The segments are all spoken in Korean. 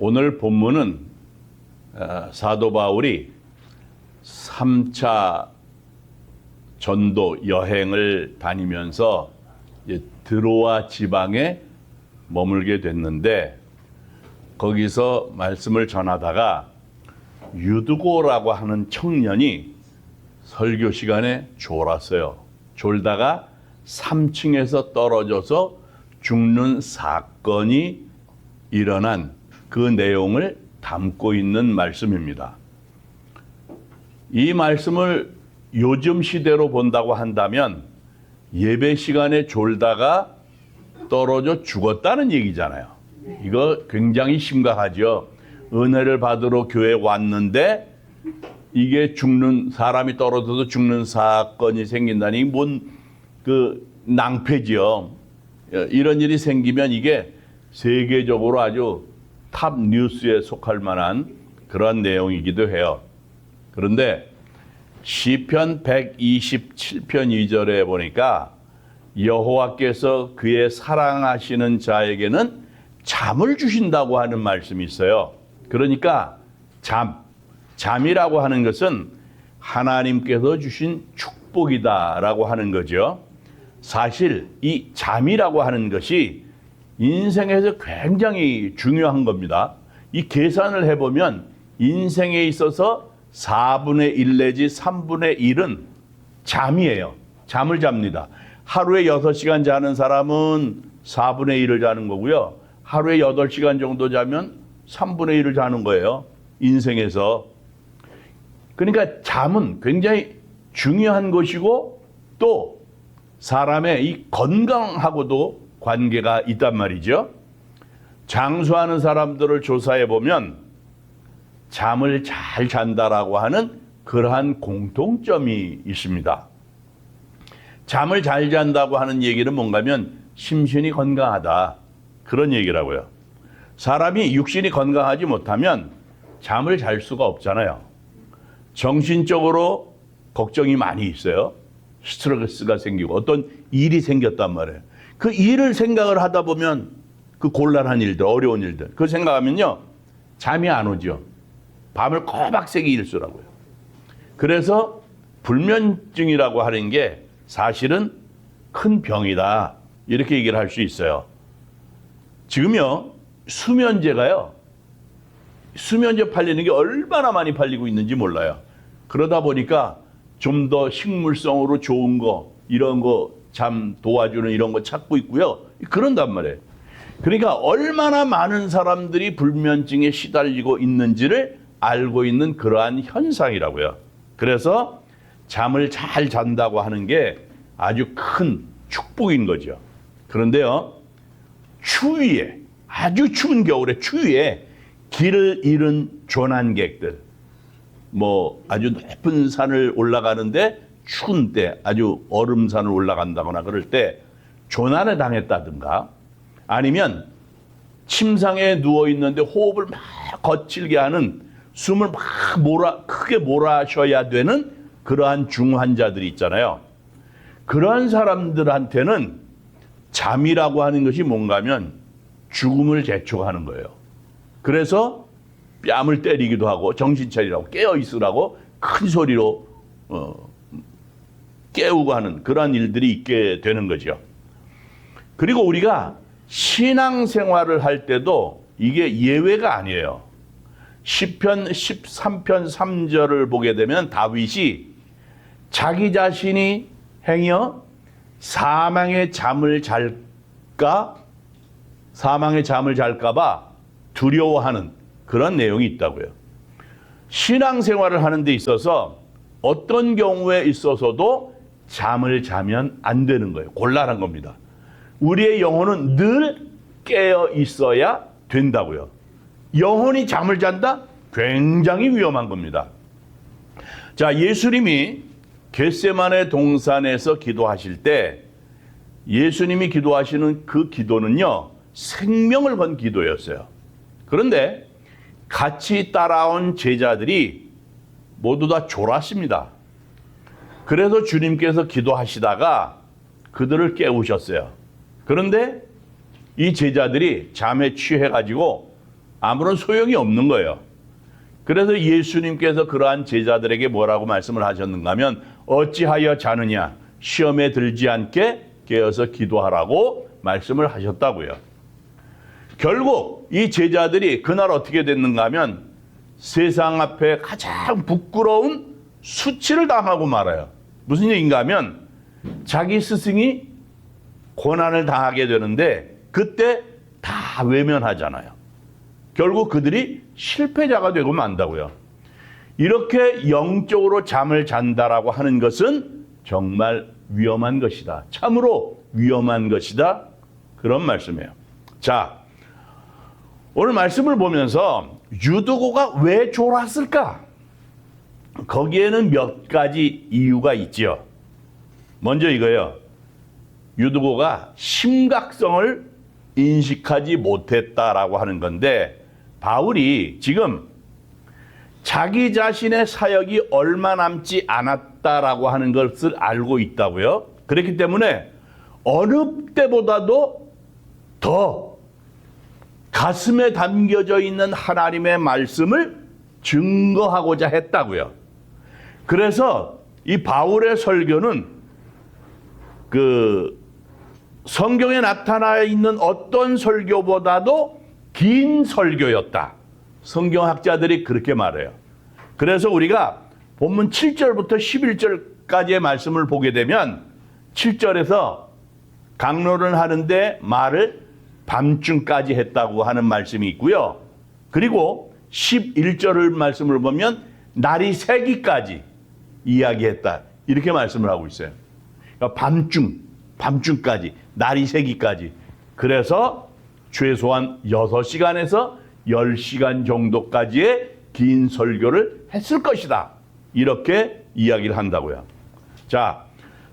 오늘 본문은 사도 바울이 3차 전도 여행을 다니면서 드로아 지방에 머물게 됐는데 거기서 말씀을 전하다가 유두고라고 하는 청년이 설교 시간에 졸았어요. 졸다가 3층에서 떨어져서 죽는 사건이 일어난 그 내용을 담고 있는 말씀입니다. 이 말씀을 요즘 시대로 본다고 한다면 예배 시간에 졸다가 떨어져 죽었다는 얘기잖아요. 이거 굉장히 심각하죠. 은혜를 받으러 교회에 왔는데 이게 사람이 떨어져서 죽는 사건이 생긴다니 뭔 낭패지요. 이런 일이 생기면 이게 세계적으로 아주 탑 뉴스에 속할 만한 그런 내용이기도 해요. 그런데 시편 127편 2절에 보니까 여호와께서 그의 사랑하시는 자에게는 잠을 주신다고 하는 말씀이 있어요. 그러니까 잠이라고 하는 것은 하나님께서 주신 축복이다라고 하는 거죠. 사실 이 잠이라고 하는 것이 인생에서 굉장히 중요한 겁니다. 이 계산을 해보면 인생에 있어서 4분의 1 내지 3분의 1은 잠이에요. 잠을 잡니다. 하루에 6시간 자는 사람은 4분의 1을 자는 거고요. 하루에 8시간 정도 자면 3분의 1을 자는 거예요. 인생에서. 그러니까 잠은 굉장히 중요한 것이고 또 사람의 이 건강하고도 관계가 있단 말이죠. 장수하는 사람들을 조사해 보면 잠을 잘 잔다라고 하는 그러한 공통점이 있습니다. 잠을 잘 잔다고 하는 얘기는 뭔가면 심신이 건강하다. 그런 얘기라고요. 사람이 육신이 건강하지 못하면 잠을 잘 수가 없잖아요. 정신적으로 걱정이 많이 있어요. 스트레스가 생기고 어떤 일이 생겼단 말이에요. 그 일을 생각을 하다 보면 그 곤란한 일들, 어려운 일들, 그걸 생각하면요. 잠이 안 오죠. 밤을 꼬박새기 일수라고요. 그래서 불면증이라고 하는 게 사실은 큰 병이다. 이렇게 얘기를 할 수 있어요. 지금요. 수면제 팔리는 게 얼마나 많이 팔리고 있는지 몰라요. 그러다 보니까 좀 더 식물성으로 좋은 거, 이런 거 잠 도와주는 이런 거 찾고 있고요. 그런단 말이에요. 그러니까 얼마나 많은 사람들이 불면증에 시달리고 있는지를 알고 있는 그러한 현상이라고요. 그래서 잠을 잘 잔다고 하는 게 아주 큰 축복인 거죠. 그런데요. 추위에, 아주 추운 겨울에 추위에 길을 잃은 조난객들, 아주 높은 산을 올라가는데 추운 때, 아주 얼음산을 올라간다거나 그럴 때 조난을 당했다든가 아니면 침상에 누워 있는데 호흡을 막 거칠게 하는 숨을 막 크게 몰아쉬어야 되는 그러한 중환자들이 있잖아요. 그러한 사람들한테는 잠이라고 하는 것이 뭔가 하면 죽음을 재촉하는 거예요. 그래서 뺨을 때리기도 하고 정신 차리라고 깨어 있으라고 큰 소리로 깨우고 하는 그런 일들이 있게 되는 거죠. 그리고 우리가 신앙생활을 할 때도 이게 예외가 아니에요. 시편 13편 3절을 보게 되면 다윗이 자기 자신이 행여 사망의 잠을 잘까 봐 두려워하는 그런 내용이 있다고요. 신앙생활을 하는 데 있어서 어떤 경우에 있어서도 잠을 자면 안 되는 거예요. 곤란한 겁니다. 우리의 영혼은 늘 깨어 있어야 된다고요. 영혼이 잠을 잔다? 굉장히 위험한 겁니다. 자, 예수님이 겟세마네 동산에서 기도하실 때 예수님이 기도하시는 그 기도는요, 생명을 건 기도였어요. 그런데 같이 따라온 제자들이 모두 다 졸았습니다. 그래서 주님께서 기도하시다가 그들을 깨우셨어요. 그런데 이 제자들이 잠에 취해가지고 아무런 소용이 없는 거예요. 그래서 예수님께서 그러한 제자들에게 뭐라고 말씀을 하셨는가 하면 어찌하여 자느냐 시험에 들지 않게 깨어서 기도하라고 말씀을 하셨다고요. 결국 이 제자들이 그날 어떻게 됐는가 하면 세상 앞에 가장 부끄러운 수치를 당하고 말아요. 무슨 얘기인가 하면 자기 스승이 고난을 당하게 되는데 그때 다 외면하잖아요. 결국 그들이 실패자가 되고 만다고요. 이렇게 영적으로 잠을 잔다라고 하는 것은 정말 위험한 것이다. 참으로 위험한 것이다. 그런 말씀이에요. 자, 오늘 말씀을 보면서 유두고가 왜 졸았을까? 거기에는 몇 가지 이유가 있지요. 먼저 이거예요. 유두고가 심각성을 인식하지 못했다라고 하는 건데 바울이 지금 자기 자신의 사역이 얼마 남지 않았다라고 하는 것을 알고 있다고요. 그렇기 때문에 어느 때보다도 더 가슴에 담겨져 있는 하나님의 말씀을 증거하고자 했다고요. 그래서 이 바울의 설교는 그 성경에 나타나 있는 어떤 설교보다도 긴 설교였다. 성경학자들이 그렇게 말해요. 그래서 우리가 본문 7절부터 11절까지의 말씀을 보게 되면 7절에서 강론을 하는데 말을 밤중까지 했다고 하는 말씀이 있고요. 그리고 11절을 말씀을 보면 날이 새기까지 이야기했다. 이렇게 말씀을 하고 있어요. 그러니까 밤중까지, 날이 새기까지. 그래서 최소한 6시간에서 10시간 정도까지의 긴 설교를 했을 것이다. 이렇게 이야기를 한다고요. 자,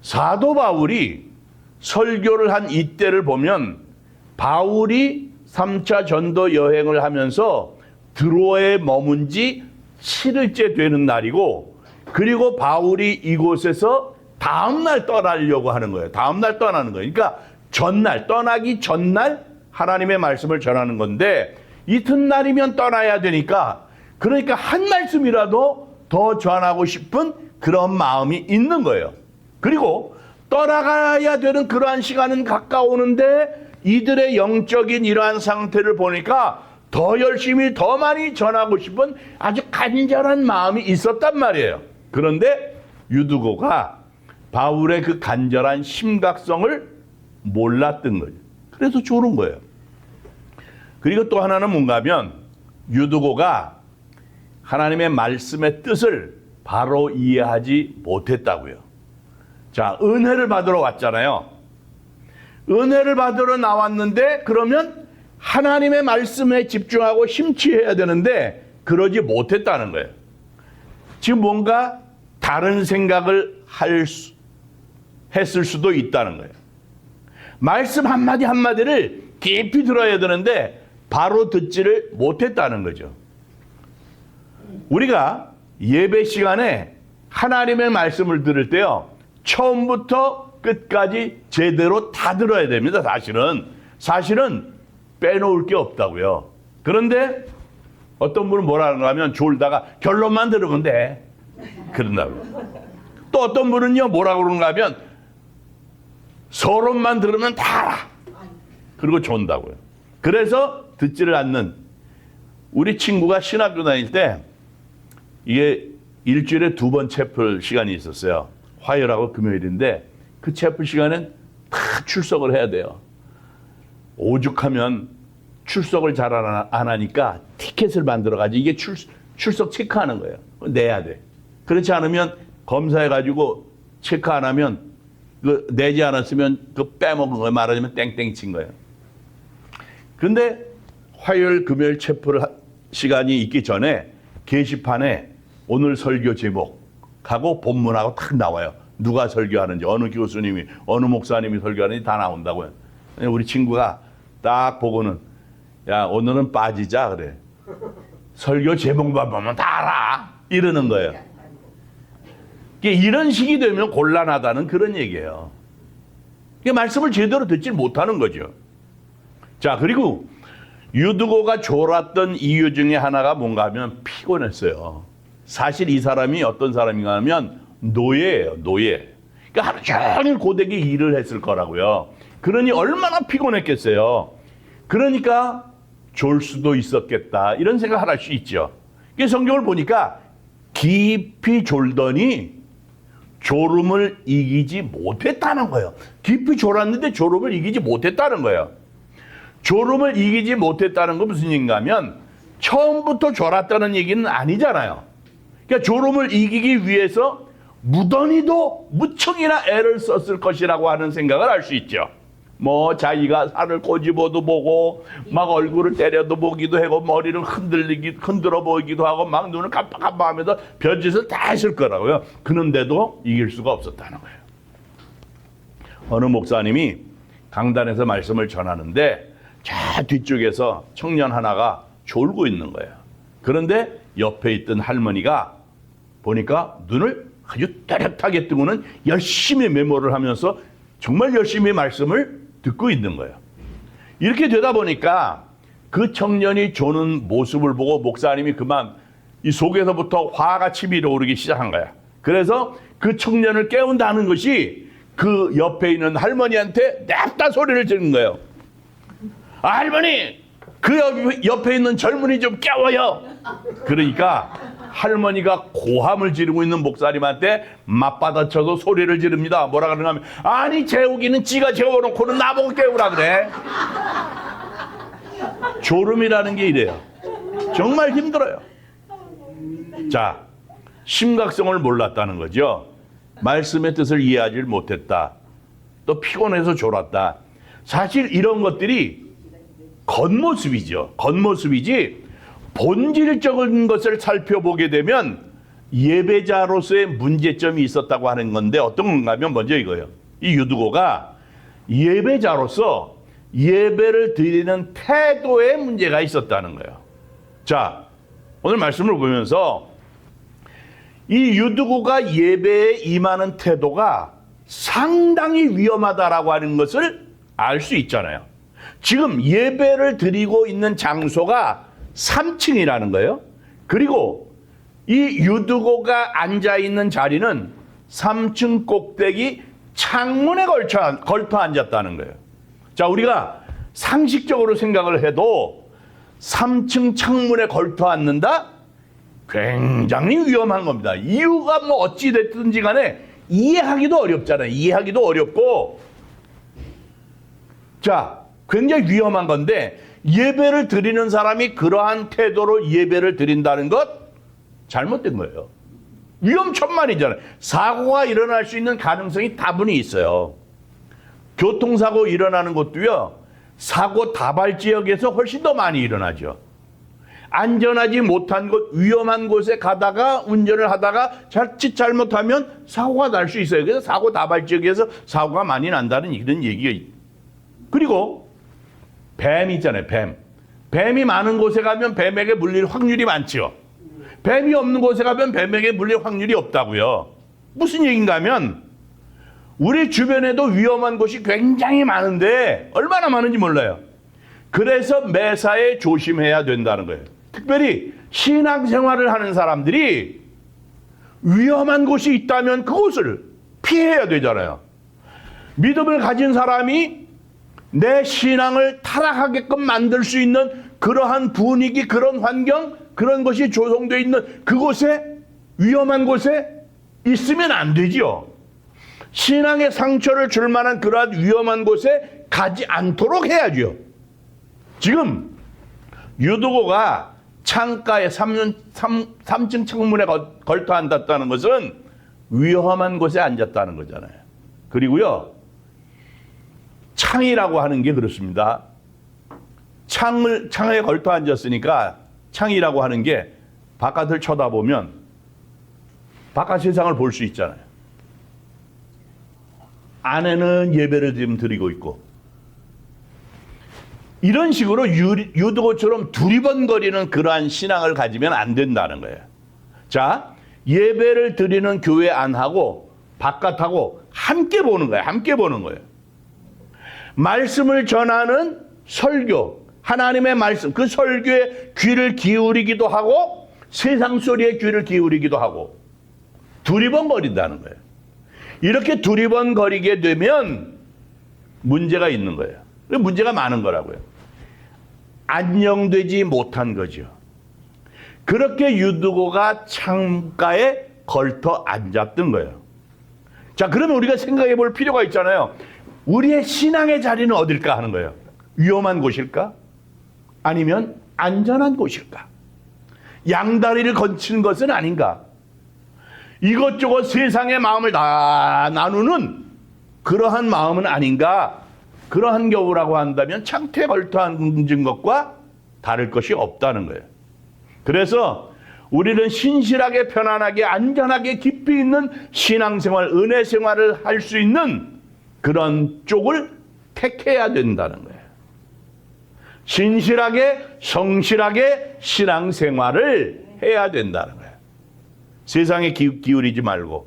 사도 바울이 설교를 한 이때를 보면 바울이 3차 전도 여행을 하면서 드로아에 머문 지 7일째 되는 날이고 그리고 바울이 이곳에서 다음날 떠나려고 하는 거예요. 다음날 떠나는 거예요. 그러니까 떠나기 전날 하나님의 말씀을 전하는 건데 이튿날이면 떠나야 되니까 그러니까 한 말씀이라도 더 전하고 싶은 그런 마음이 있는 거예요. 그리고 떠나가야 되는 그러한 시간은 가까우는데 이들의 영적인 이러한 상태를 보니까 더 열심히 더 많이 전하고 싶은 아주 간절한 마음이 있었단 말이에요. 그런데 유두고가 바울의 그 간절한 심각성을 몰랐던 거죠. 그래서 졸은 거예요. 그리고 또 하나는 뭔가 하면 유두고가 하나님의 말씀의 뜻을 바로 이해하지 못했다고요. 자, 은혜를 받으러 왔잖아요. 은혜를 받으러 나왔는데 그러면 하나님의 말씀에 집중하고 심취해야 되는데 그러지 못했다는 거예요. 지금 뭔가 다른 생각을 했을 수도 있다는 거예요. 말씀 한마디 한마디를 깊이 들어야 되는데 바로 듣지를 못했다는 거죠. 우리가 예배 시간에 하나님의 말씀을 들을 때요, 처음부터 끝까지 제대로 다 들어야 됩니다. 사실은 빼놓을 게 없다고요. 그런데 어떤 분은 뭐라는가 하면 졸다가 결론만 들으면 돼. 그런다고요. 또 어떤 분은요 뭐라고 그러는가 하면 서론만 들으면 다 알아. 그리고 존다고요. 그래서 듣지를 않는 우리 친구가 신학교 다닐 때 이게 일주일에 2번 채플 시간이 있었어요. 화요일하고 금요일인데 그 채플 시간엔 다 출석을 해야 돼요. 오죽하면 출석을 잘 안 하니까 티켓을 만들어가지고 이게 출석 체크하는 거예요. 내야 돼. 그렇지 않으면 검사해가지고 체크 안 하면 그 내지 않았으면 그 빼먹은 거예요. 말하자면 땡땡 친 거예요. 근데 화요일 금요일 체플 시간이 있기 전에 게시판에 오늘 설교 제목하고 본문하고 딱 나와요. 누가 설교하는지, 어느 교수님이, 어느 목사님이 설교하는지 다 나온다고요. 우리 친구가 딱 보고는 야, 오늘은 빠지자 그래. 설교 제목만 보면 다 알아. 이러는 거예요. 이런 식이 되면 곤란하다는 그런 얘기예요. 말씀을 제대로 듣지 못하는 거죠. 자, 그리고 유두고가 졸았던 이유 중에 하나가 뭔가 하면 피곤했어요. 사실 이 사람이 어떤 사람인가 하면 노예예요, 노예. 그러니까 하루 종일 고되게 일을 했을 거라고요. 그러니 얼마나 피곤했겠어요. 그러니까 졸 수도 있었겠다, 이런 생각을 할 수 있죠. 성경을 보니까 깊이 졸더니 졸음을 이기지 못했다는 거예요. 깊이 졸았는데 졸음을 이기지 못했다는 거예요. 졸음을 이기지 못했다는 건 무슨 얘기인가 하면 처음부터 졸았다는 얘기는 아니잖아요. 그러니까 졸음을 이기기 위해서 무던히도 무척이나 애를 썼을 것이라고 하는 생각을 할 수 있죠. 뭐 자기가 살을 꼬집어도 보고 막 얼굴을 때려도 보기도 하고 머리를 흔들어 보기도 하고 막 눈을 깜빡깜빡하면서 별짓을 다 했을 거라고요. 그런데도 이길 수가 없었다는 거예요. 어느 목사님이 강단에서 말씀을 전하는데 저 뒤쪽에서 청년 하나가 졸고 있는 거예요. 그런데 옆에 있던 할머니가 보니까 눈을 아주 또렷하게 뜨고는 열심히 메모를 하면서 정말 열심히 말씀을 듣고 있는 거예요. 이렇게 되다 보니까 그 청년이 조는 모습을 보고 목사님이 그만 이 속에서부터 화가 치밀어 오르기 시작한 거야. 그래서 그 청년을 깨운다는 것이 그 옆에 있는 할머니한테 냅다 소리를 지르는 거예요. 아, 할머니, 그 옆에 있는 젊은이 좀 깨워요. 그러니까 할머니가 고함을 지르고 있는 목사님한테 맞받아쳐서 소리를 지릅니다. 뭐라 그러냐 하면, 아니 재우기는 지가 재워놓고는 나보고 깨우라 그래. 졸음이라는 게 이래요. 정말 힘들어요. 자, 심각성을 몰랐다는 거죠. 말씀의 뜻을 이해하지 못했다. 또 피곤해서 졸았다. 사실 이런 것들이 겉모습이죠. 겉모습이지 본질적인 것을 살펴보게 되면 예배자로서의 문제점이 있었다고 하는 건데 어떤 건가 하면 먼저 이거예요. 이 유두고가 예배자로서 예배를 드리는 태도에 문제가 있었다는 거예요. 자, 오늘 말씀을 보면서 이 유두고가 예배에 임하는 태도가 상당히 위험하다라고 하는 것을 알 수 있잖아요. 지금 예배를 드리고 있는 장소가 3층이라는 거예요. 그리고 이 유두고가 앉아있는 자리는 3층 꼭대기 창문에 걸터 앉았다는 거예요. 자, 우리가 상식적으로 생각을 해도 3층 창문에 걸터 앉는다? 굉장히 위험한 겁니다. 이유가 뭐 어찌 됐든지 간에 이해하기도 어렵잖아요. 이해하기도 어렵고, 자, 굉장히 위험한 건데 예배를 드리는 사람이 그러한 태도로 예배를 드린다는 것 잘못된 거예요. 위험천만이잖아요. 사고가 일어날 수 있는 가능성이 다분히 있어요. 교통사고 일어나는 것도요, 사고 다발 지역에서 훨씬 더 많이 일어나죠. 안전하지 못한 곳, 위험한 곳에 가다가 운전을 하다가 자칫 잘못하면 사고가 날 수 있어요. 그래서 사고 다발 지역에서 사고가 많이 난다는 이런 얘기가 있어요. 그리고 뱀 있잖아요, 뱀. 뱀이 많은 곳에 가면 뱀에게 물릴 확률이 많죠. 뱀이 없는 곳에 가면 뱀에게 물릴 확률이 없다고요. 무슨 얘기인가 하면 우리 주변에도 위험한 곳이 굉장히 많은데 얼마나 많은지 몰라요. 그래서 매사에 조심해야 된다는 거예요. 특별히 신앙생활을 하는 사람들이 위험한 곳이 있다면 그곳을 피해야 되잖아요. 믿음을 가진 사람이 내 신앙을 타락하게끔 만들 수 있는 그러한 분위기, 그런 환경, 그런 것이 조성되어 있는 그곳에, 위험한 곳에 있으면 안 되죠. 신앙의 상처를 줄 만한 그러한 위험한 곳에 가지 않도록 해야죠. 지금 유두고가 창가에 3층 창문에 걸터 앉았다는 것은 위험한 곳에 앉았다는 거잖아요. 그리고요, 창이라고 하는 게 그렇습니다. 창에 걸터 앉았으니까 창이라고 하는 게 바깥을 쳐다보면 바깥 세상을 볼 수 있잖아요. 안에는 예배를 지금 드리고 있고, 이런 식으로 유두고처럼 두리번거리는 그러한 신앙을 가지면 안 된다는 거예요. 자, 예배를 드리는 교회 안하고 바깥하고 함께 보는 거예요. 함께 보는 거예요. 말씀을 전하는 설교, 하나님의 말씀, 그 설교에 귀를 기울이기도 하고 세상 소리에 귀를 기울이기도 하고 두리번거린다는 거예요. 이렇게 두리번거리게 되면 문제가 있는 거예요. 문제가 많은 거라고요. 안녕되지 못한 거죠. 그렇게 유두고가 창가에 걸터 앉았던 거예요. 자, 그러면 우리가 생각해 볼 필요가 있잖아요. 우리의 신앙의 자리는 어딜까 하는 거예요. 위험한 곳일까? 아니면 안전한 곳일까? 양다리를 건치는 것은 아닌가? 이것저것 세상의 마음을 다 나누는 그러한 마음은 아닌가? 그러한 경우라고 한다면 창태에 걸터 앉은 것과 다를 것이 없다는 거예요. 그래서 우리는 신실하게 편안하게 안전하게 깊이 있는 신앙생활, 은혜생활을 할 수 있는 그런 쪽을 택해야 된다는 거예요. 신실하게 성실하게 신앙생활을 해야 된다는 거예요. 세상에 기울이지 말고.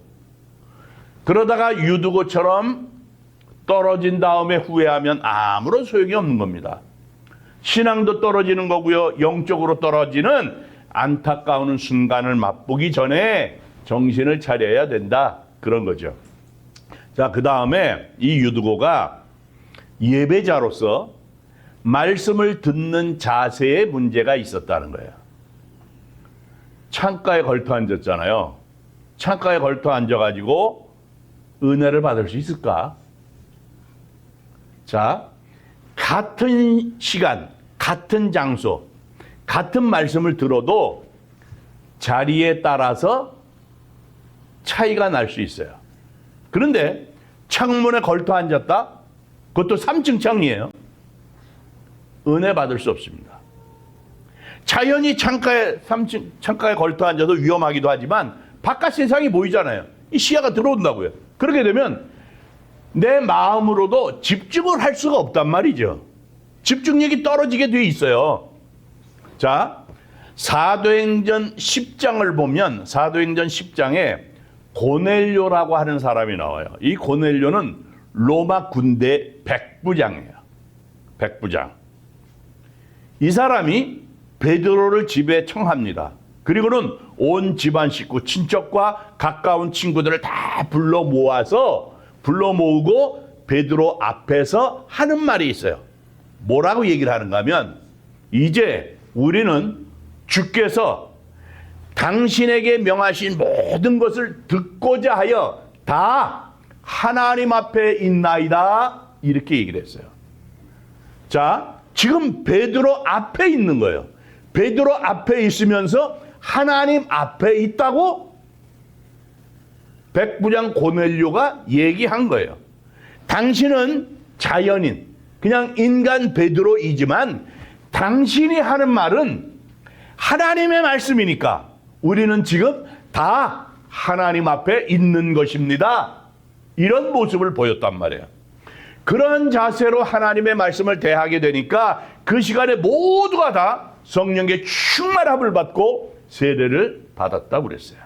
그러다가 유두고처럼 떨어진 다음에 후회하면 아무런 소용이 없는 겁니다. 신앙도 떨어지는 거고요. 영적으로 떨어지는 안타까운 순간을 맛보기 전에 정신을 차려야 된다. 그런 거죠. 자, 그 다음에 이 유두고가 예배자로서 말씀을 듣는 자세에 문제가 있었다는 거예요. 창가에 걸터 앉았잖아요. 창가에 걸터 앉아가지고 은혜를 받을 수 있을까? 자, 같은 시간, 같은 장소, 같은 말씀을 들어도 자리에 따라서 차이가 날 수 있어요. 그런데 창문에 걸터 앉았다? 그것도 3층 창이에요. 은혜 받을 수 없습니다. 자연히 창가에 3층 창가에 걸터 앉아서 위험하기도 하지만 바깥 세상이 보이잖아요. 이 시야가 들어온다고요. 그렇게 되면 내 마음으로도 집중을 할 수가 없단 말이죠. 집중력이 떨어지게 돼 있어요. 자, 사도행전 10장을 보면 사도행전 10장에 고넬료라고 하는 사람이 나와요. 이 고넬료는 로마 군대 백부장이에요. 백부장. 이 사람이 베드로를 집에 청합니다. 그리고는 온 집안 식구, 친척과 가까운 친구들을 다 불러 모으고 베드로 앞에서 하는 말이 있어요. 뭐라고 얘기를 하는가 하면, 이제 우리는 주께서 당신에게 명하신 모든 것을 듣고자 하여 다 하나님 앞에 있나이다. 이렇게 얘기를 했어요. 자, 지금 베드로 앞에 있는 거예요. 베드로 앞에 있으면서 하나님 앞에 있다고 백부장 고넬료가 얘기한 거예요. 당신은 자연인, 그냥 인간 베드로이지만 당신이 하는 말은 하나님의 말씀이니까 우리는 지금 다 하나님 앞에 있는 것입니다. 이런 모습을 보였단 말이에요. 그런 자세로 하나님의 말씀을 대하게 되니까 그 시간에 모두가 다 성령의 충만함을 받고 세례를 받았다고 그랬어요.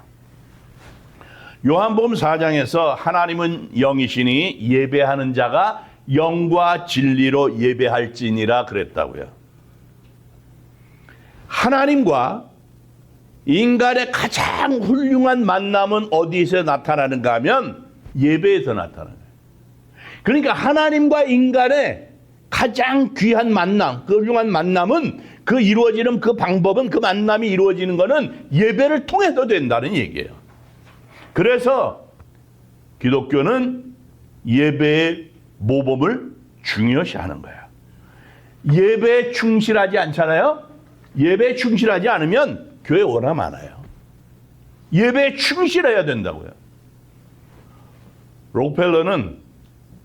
요한복음 4장에서 하나님은 영이시니 예배하는 자가 영과 진리로 예배할지니라 그랬다고요. 하나님과 인간의 가장 훌륭한 만남은 어디서 나타나는가 하면 예배에서 나타나요. 그러니까 하나님과 인간의 가장 귀한 만남, 그 훌륭한 만남은 그 이루어지는 그 방법은 그 만남이 이루어지는 것은 예배를 통해서 된다는 얘기예요. 그래서 기독교는 예배의 모범을 중요시하는 거예요. 예배에 충실하지 않잖아요. 예배에 충실하지 않으면 교회 오나 많아요. 예배에 충실해야 된다고요. 록펠러는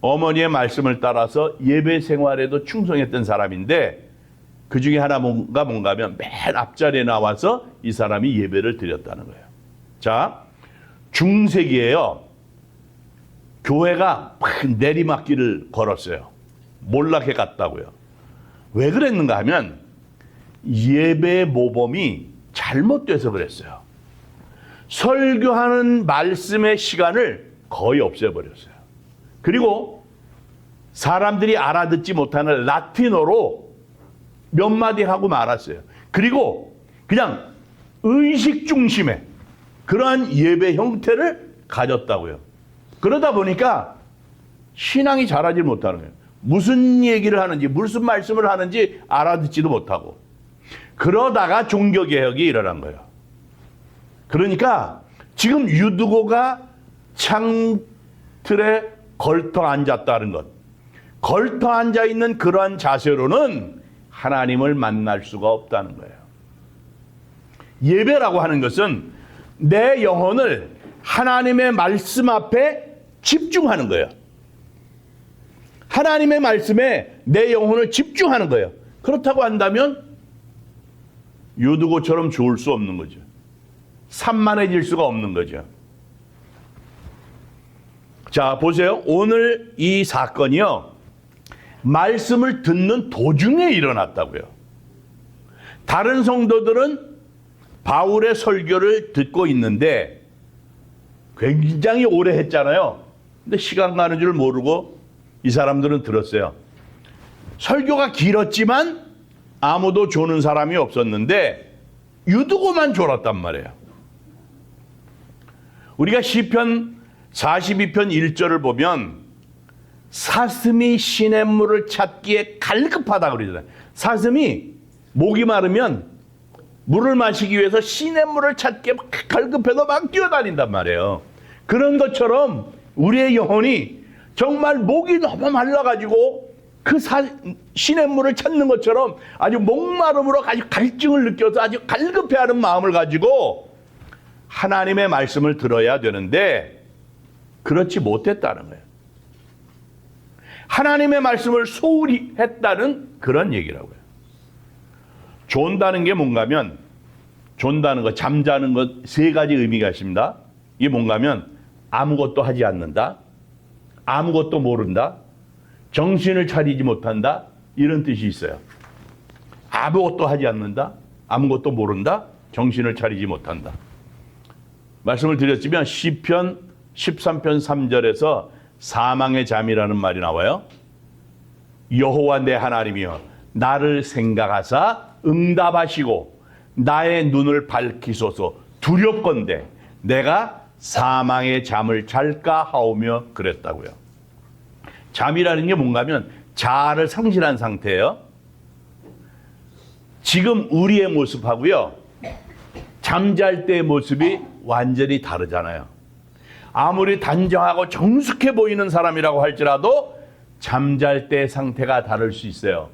어머니의 말씀을 따라서 예배 생활에도 충성했던 사람인데 그 중에 하나 뭔가 하면 맨 앞자리에 나와서 이 사람이 예배를 드렸다는 거예요. 자, 중세기에요. 교회가 막 내리막길을 걸었어요. 몰락해 갔다고요. 왜 그랬는가 하면 예배 모범이 잘못돼서 그랬어요. 설교하는 말씀의 시간을 거의 없애버렸어요. 그리고 사람들이 알아듣지 못하는 라틴어로 몇 마디 하고 말았어요. 그리고 그냥 의식 중심의 그러한 예배 형태를 가졌다고요. 그러다 보니까 신앙이 자라지 못하는 거예요. 무슨 얘기를 하는지, 무슨 말씀을 하는지 알아듣지도 못하고. 그러다가 종교개혁이 일어난 거예요. 그러니까 지금 유두고가 창틀에 걸터 앉았다는 것, 걸터 앉아 있는 그러한 자세로는 하나님을 만날 수가 없다는 거예요. 예배라고 하는 것은 내 영혼을 하나님의 말씀 앞에 집중하는 거예요. 하나님의 말씀에 내 영혼을 집중하는 거예요. 그렇다고 한다면 유두고처럼 좋을 수 없는 거죠. 산만해질 수가 없는 거죠. 자, 보세요. 오늘 이 사건이요, 말씀을 듣는 도중에 일어났다고요. 다른 성도들은 바울의 설교를 듣고 있는데 굉장히 오래 했잖아요. 근데 시간 가는 줄 모르고 이 사람들은 들었어요. 설교가 길었지만 아무도 조는 사람이 없었는데 유두고만 졸았단 말이에요. 우리가 시편 42편 1절을 보면 사슴이 시냇물을 찾기에 갈급하다 그러잖아요. 사슴이 목이 마르면 물을 마시기 위해서 시냇물을 찾기에 막 갈급해서 막 뛰어다닌단 말이에요. 그런 것처럼 우리의 영혼이 정말 목이 너무 말라가지고 그 시냇물을 찾는 것처럼 아주 목마름으로 아주 갈증을 느껴서 아주 갈급해하는 마음을 가지고 하나님의 말씀을 들어야 되는데 그렇지 못했다는 거예요. 하나님의 말씀을 소홀히 했다는 그런 얘기라고요. 존다는 게 뭔가면, 존다는 것, 잠자는 것 세 가지 의미가 있습니다. 이게 뭔가면 아무것도 하지 않는다, 아무것도 모른다, 정신을 차리지 못한다, 이런 뜻이 있어요. 아무것도 하지 않는다, 아무것도 모른다, 정신을 차리지 못한다. 말씀을 드렸지만 시편 13편 3절에서 사망의 잠이라는 말이 나와요. 여호와 내 하나님이여 나를 생각하사 응답하시고 나의 눈을 밝히소서. 두렵건대 내가 사망의 잠을 잘까 하오며 그랬다고요. 잠이라는 게 뭔가 하면 자아를 상실한 상태예요. 지금 우리의 모습하고요, 잠잘 때의 모습이 완전히 다르잖아요. 아무리 단정하고 정숙해 보이는 사람이라고 할지라도 잠잘 때 상태가 다를 수 있어요.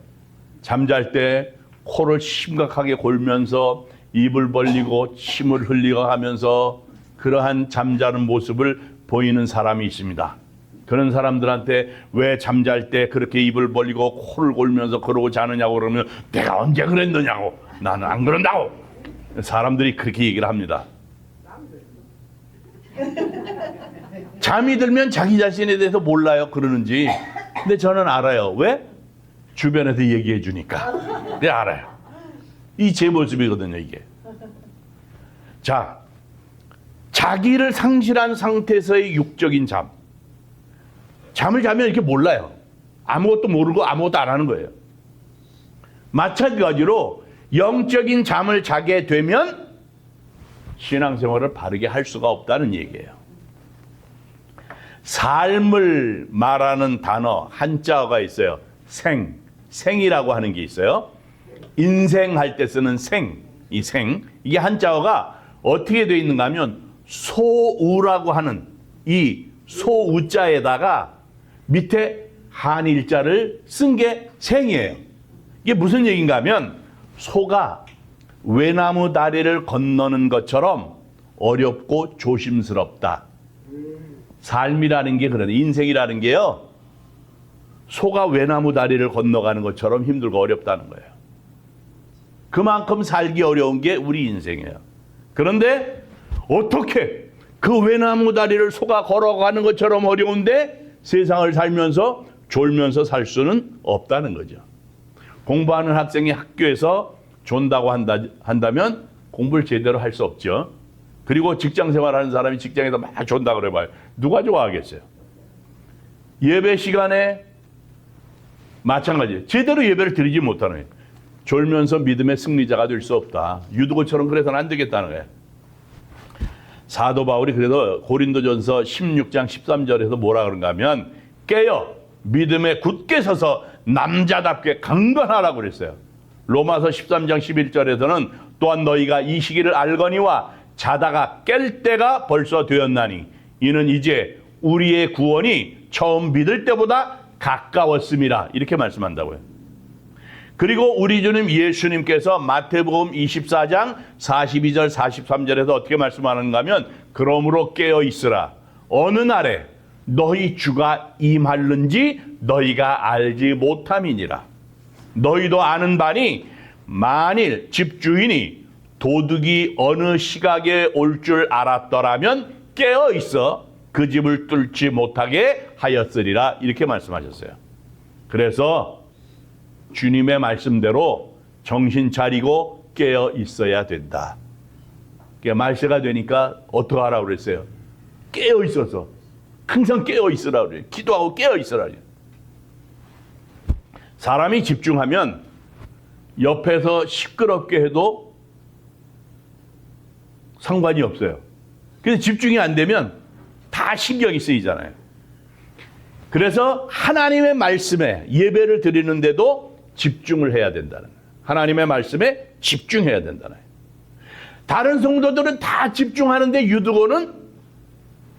잠잘 때 코를 심각하게 골면서 입을 벌리고 침을 흘리고 하면서 그러한 잠자는 모습을 보이는 사람이 있습니다. 그런 사람들한테 왜 잠잘 때 그렇게 입을 벌리고 코를 골면서 그러고 자느냐고 그러면 내가 언제 그랬느냐고, 나는 안 그런다고 사람들이 그렇게 얘기를 합니다. 잠이 들면 자기 자신에 대해서 몰라요, 그러는지. 근데 저는 알아요. 왜? 주변에서 얘기해 주니까. 네, 알아요. 이 제 모습이거든요, 이게. 자, 자기를 상실한 상태에서의 육적인 잠. 잠을 자면 이렇게 몰라요. 아무것도 모르고 아무것도 안 하는 거예요. 마찬가지로 영적인 잠을 자게 되면 신앙생활을 바르게 할 수가 없다는 얘기예요. 삶을 말하는 단어 한자어가 있어요. 생이라고 하는 게 있어요. 인생할 때 쓰는 이 이게 한자어가 어떻게 되어 있는가 하면 소우라고 하는 이 소우자에다가 밑에 한일자를 쓴 게 생이에요. 이게 무슨 얘기인가 하면 소가 외나무 다리를 건너는 것처럼 어렵고 조심스럽다. 삶이라는 게 그러네. 인생이라는 게요, 소가 외나무 다리를 건너가는 것처럼 힘들고 어렵다는 거예요. 그만큼 살기 어려운 게 우리 인생이에요. 그런데 어떻게 그 외나무 다리를 소가 걸어가는 것처럼 어려운데 세상을 살면서 졸면서 살 수는 없다는 거죠. 공부하는 학생이 학교에서 존다고 한다면 공부를 제대로 할 수 없죠. 그리고 직장 생활하는 사람이 직장에서 막 존다 그래봐요. 누가 좋아하겠어요? 예배 시간에 마찬가지. 제대로 예배를 드리지 못하는 거예요. 졸면서 믿음의 승리자가 될 수 없다. 유두고처럼 그래서는 안 되겠다는 거예요. 사도 바울이 그래서 고린도전서 16장 13절에서 뭐라 그런가 하면 깨어 믿음에 굳게 서서 남자답게 강건하라고 그랬어요. 로마서 13장 11절에서는 또한 너희가 이 시기를 알거니와 자다가 깰 때가 벌써 되었나니 이는 이제 우리의 구원이 처음 믿을 때보다 가까웠음이라 이렇게 말씀한다고요. 그리고 우리 주님 예수님께서 마태복음 24장 42절 43절에서 어떻게 말씀하는가 하면 그러므로 깨어 있으라 어느 날에 너희 주가 임할는지 너희가 알지 못함이니라. 너희도 아는 바니 만일 집주인이 도둑이 어느 시각에 올 줄 알았더라면 깨어 있어 그 집을 뚫지 못하게 하였으리라 이렇게 말씀하셨어요. 그래서 주님의 말씀대로 정신 차리고 깨어 있어야 된다. 말세가 되니까 어떻게 하라고 그랬어요? 깨어 있어서 항상 깨어 있으라 그래요. 기도하고 깨어 있으라 그래요. 사람이 집중하면 옆에서 시끄럽게 해도 상관이 없어요. 그래서 집중이 안 되면 다 신경이 쓰이잖아요. 그래서 하나님의 말씀에 예배를 드리는데도 집중을 해야 된다는 거예요. 하나님의 말씀에 집중해야 된다는 거예요. 다른 성도들은 다 집중하는데 유두고는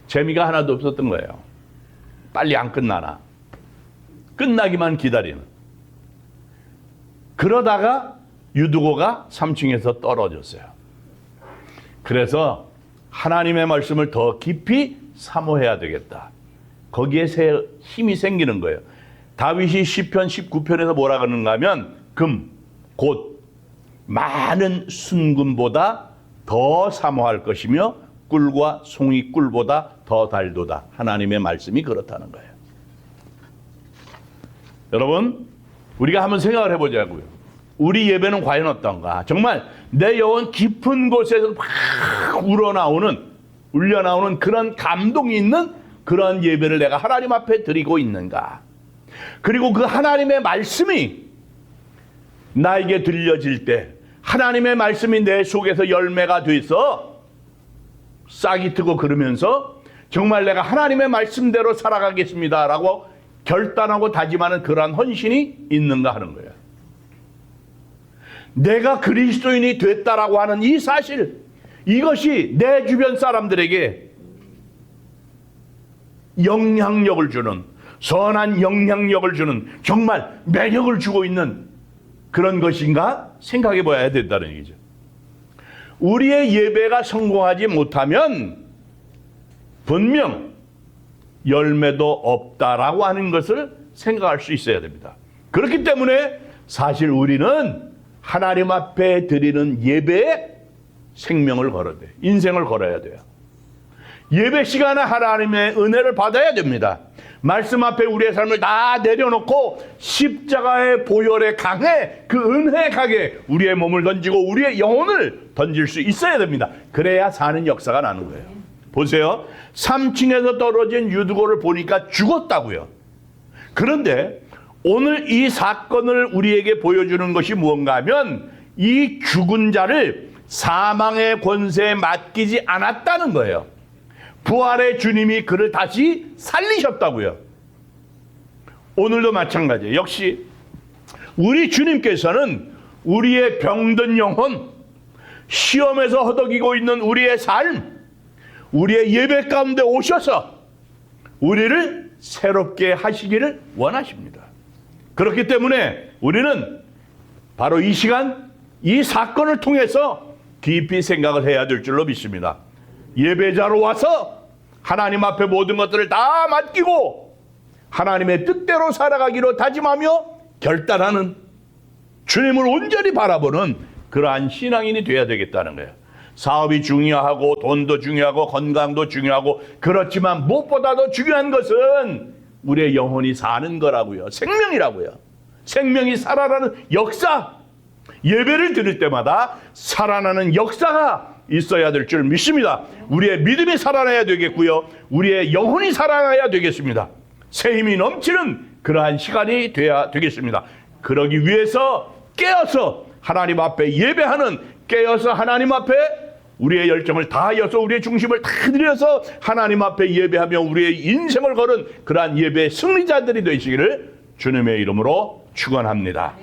재미가 하나도 없었던 거예요. 빨리 안 끝나나. 끝나기만 기다리는. 그러다가 유두고가 3층에서 떨어졌어요. 그래서 하나님의 말씀을 더 깊이 사모해야 되겠다. 거기에 힘이 생기는 거예요. 다윗이 시편 19편에서 뭐라 그러는가 하면 금, 곧 많은 순금보다 더 사모할 것이며 꿀과 송이 꿀보다 더 달도다. 하나님의 말씀이 그렇다는 거예요. 여러분, 우리가 한번 생각을 해보자고요. 우리 예배는 과연 어떤가? 정말 내 영혼 깊은 곳에서 막 울려나오는 그런 감동이 있는 그런 예배를 내가 하나님 앞에 드리고 있는가? 그리고 그 하나님의 말씀이 나에게 들려질 때 하나님의 말씀이 내 속에서 열매가 돼서 싹이 트고 그러면서 정말 내가 하나님의 말씀대로 살아가겠습니다라고 결단하고 다짐하는 그러한 헌신이 있는가 하는 거예요. 내가 그리스도인이 됐다라고 하는 이 사실, 이것이 내 주변 사람들에게 영향력을 주는, 선한 영향력을 주는, 정말 매력을 주고 있는 그런 것인가 생각해 봐야 된다는 얘기죠. 우리의 예배가 성공하지 못하면 분명 열매도 없다라고 하는 것을 생각할 수 있어야 됩니다. 그렇기 때문에 사실 우리는 하나님 앞에 드리는 예배에 생명을 걸어야 돼요. 인생을 걸어야 돼요. 예배 시간에 하나님의 은혜를 받아야 됩니다. 말씀 앞에 우리의 삶을 다 내려놓고 십자가의 보혈의 강에 그 은혜의 강에 우리의 몸을 던지고 우리의 영혼을 던질 수 있어야 됩니다. 그래야 사는 역사가 나는 거예요. 보세요. 3층에서 떨어진 유두고를 보니까 죽었다고요. 그런데 오늘 이 사건을 우리에게 보여주는 것이 무언가 하면 이 죽은 자를 사망의 권세에 맡기지 않았다는 거예요. 부활의 주님이 그를 다시 살리셨다고요. 오늘도 마찬가지예요. 역시 우리 주님께서는 우리의 병든 영혼, 시험에서 허덕이고 있는 우리의 삶, 우리의 예배 가운데 오셔서 우리를 새롭게 하시기를 원하십니다. 그렇기 때문에 우리는 바로 이 시간, 이 사건을 통해서 깊이 생각을 해야 될 줄로 믿습니다. 예배자로 와서 하나님 앞에 모든 것들을 다 맡기고 하나님의 뜻대로 살아가기로 다짐하며 결단하는, 주님을 온전히 바라보는 그러한 신앙인이 되어야 되겠다는 거예요. 사업이 중요하고 돈도 중요하고 건강도 중요하고, 그렇지만 무엇보다도 중요한 것은 우리의 영혼이 사는 거라고요. 생명이라고요. 생명이 살아나는 역사. 예배를 드릴 때마다 살아나는 역사가 있어야 될 줄 믿습니다. 우리의 믿음이 살아나야 되겠고요. 우리의 영혼이 살아나야 되겠습니다. 새 힘이 넘치는 그러한 시간이 돼야 되겠습니다. 그러기 위해서 깨어서 하나님 앞에 예배하는, 깨어서 하나님 앞에 우리의 열정을 다하여서 우리의 중심을 다 들여서 하나님 앞에 예배하며 우리의 인생을 걸은 그러한 예배의 승리자들이 되시기를 주님의 이름으로 축원합니다.